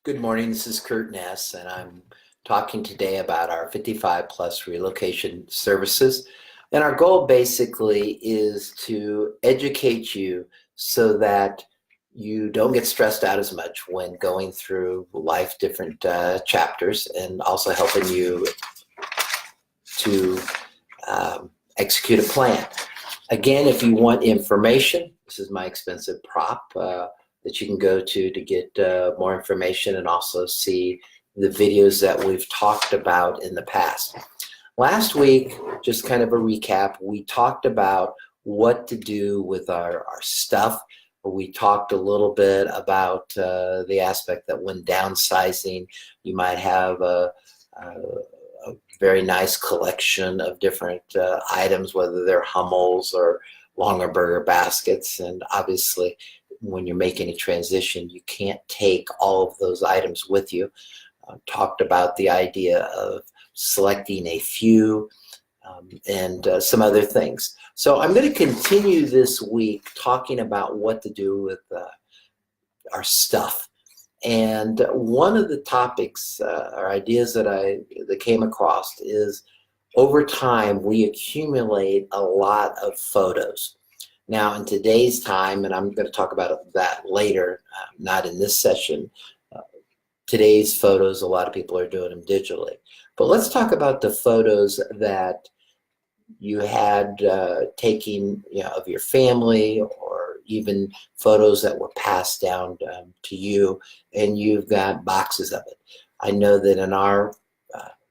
Good morning, this is Kurt Ness, and I'm talking today about our 55 plus relocation services. And our goal basically is to educate you so that you don't get stressed out as much when going through life different chapters, and also helping you to execute a plan. Again, if you want information, this is my expensive prop that you can go to get more information and also see the videos that we've talked about in the past. Last week, just kind of a recap, we talked about what to do with our stuff. We talked a little bit about the aspect that when downsizing, you might have a very nice collection of different items, whether they're Hummels or longer burger baskets. And obviously, when you're making a transition, you can't take all of those items with you. Talked about the idea of selecting a few and some other things. So I'm going to continue this week talking about what to do with our stuff. And one of the topics or ideas that came across is, over time we accumulate a lot of photos. Now in today's time, and I'm going to talk about that later, not in this session, today's photos, a lot of people are doing them digitally. But let's talk about the photos that you had taken, of your family, or even photos that were passed down to you, and you've got boxes of it. I know that in our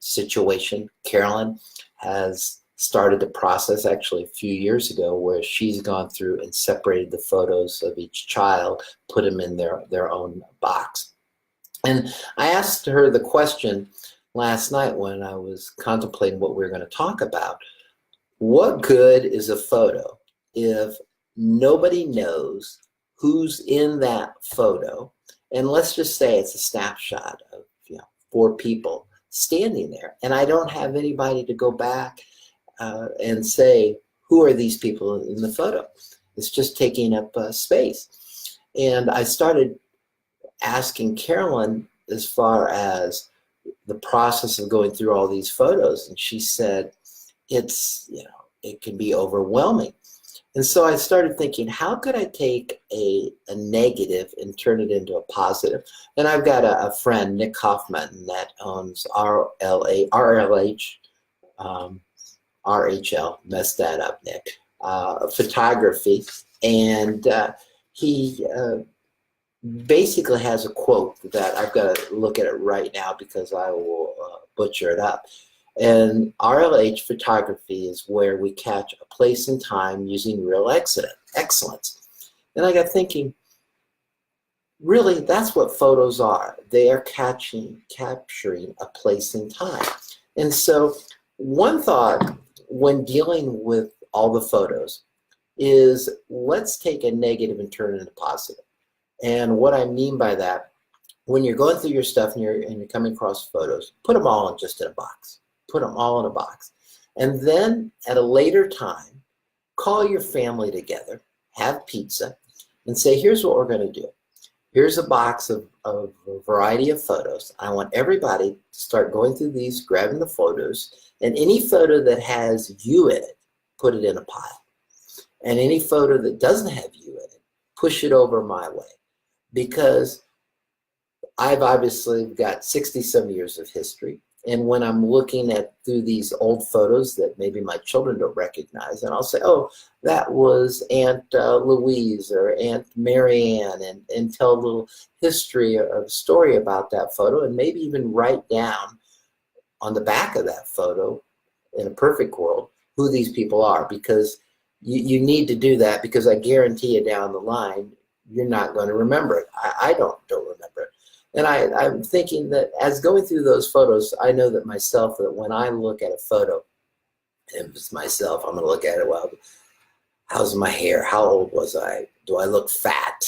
situation, Carolyn has started the process actually a few years ago where she's gone through and separated the photos of each child, put them in their own box. And I asked her the question last night when I was contemplating what we were going to talk about. What good is a photo if nobody knows who's in that photo? And let's just say it's a snapshot of 4 people standing there, and I don't have anybody to go back and say, who are these people in the photo? It's just taking up space. And I started asking Carolyn as far as the process of going through all these photos, and she said it can be overwhelming. And so I started thinking, how could I take a negative and turn it into a positive? And I've got a friend, Nick Hoffman, that owns RHL, messed that up, Nick, photography. And he basically has a quote that I've got to look at it right now because I will butcher it up. And RLH photography is where we catch a place in time using real excellence. And I got thinking, really, that's what photos are. They are capturing a place in time. And so one thought when dealing with all the photos is, let's take a negative and turn it into positive. And what I mean by that, when you're going through your stuff and you're coming across photos, put them all just in a box. Put them all in a box. And then at a later time, call your family together, have pizza, and say, here's what we're going to do. Here's a box of a variety of photos. I want everybody to start going through these, grabbing the photos, and any photo that has you in it, put it in a pile. And any photo that doesn't have you in it, push it over my way. Because I've obviously got 60-some years of history. And when I'm looking through these old photos that maybe my children don't recognize, and I'll say, oh, that was Aunt Louise or Aunt Marianne, and tell a little history or story about that photo, and maybe even write down on the back of that photo, in a perfect world, who these people are. Because you need to do that, because I guarantee you down the line, you're not going to remember it. I don't remember it. And I'm thinking that as going through those photos, I know that myself, that when I look at a photo, and it's myself, I'm going to look at it, well, how's my hair? How old was I? Do I look fat?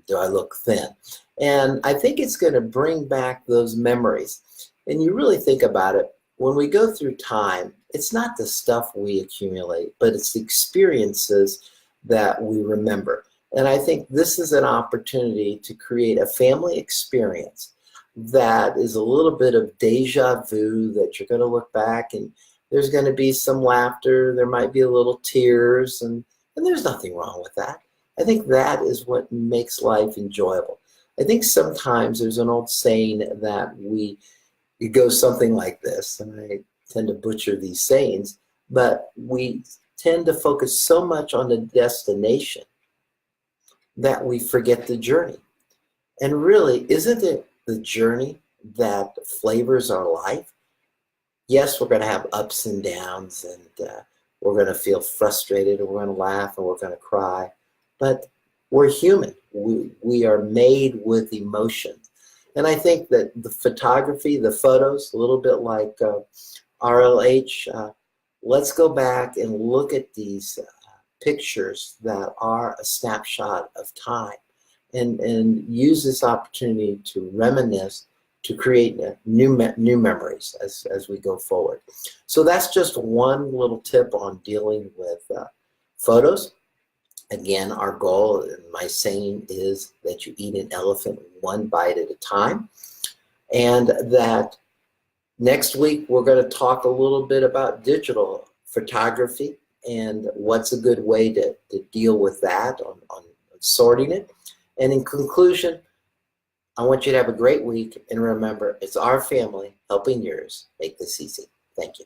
Do I look thin? And I think it's going to bring back those memories. And you really think about it, when we go through time, it's not the stuff we accumulate, but it's the experiences that we remember. And I think this is an opportunity to create a family experience that is a little bit of deja vu, that you're going to look back and there's going to be some laughter, there might be a little tears, and there's nothing wrong with that. I think that is what makes life enjoyable. I think sometimes there's an old saying that it goes something like this, and I tend to butcher these sayings, but we tend to focus so much on the destination that we forget the journey. And really, isn't it the journey that flavors our life? Yes, we're going to have ups and downs, and we're going to feel frustrated, and we're going to laugh, and we're going to cry. But we're human. We are made with emotions. And I think that the photography, the photos, a little bit like RLH, let's go back and look at these pictures that are a snapshot of time, and use this opportunity to reminisce, to create new memories as we go forward. So that's just one little tip on dealing with photos. Again, our goal, and my saying is that you eat an elephant one bite at a time. And that next week we're going to talk a little bit about digital photography and what's a good way to deal with that, on sorting it. And in conclusion, I want you to have a great week, and remember, it's our family helping yours make this easy. Thank you.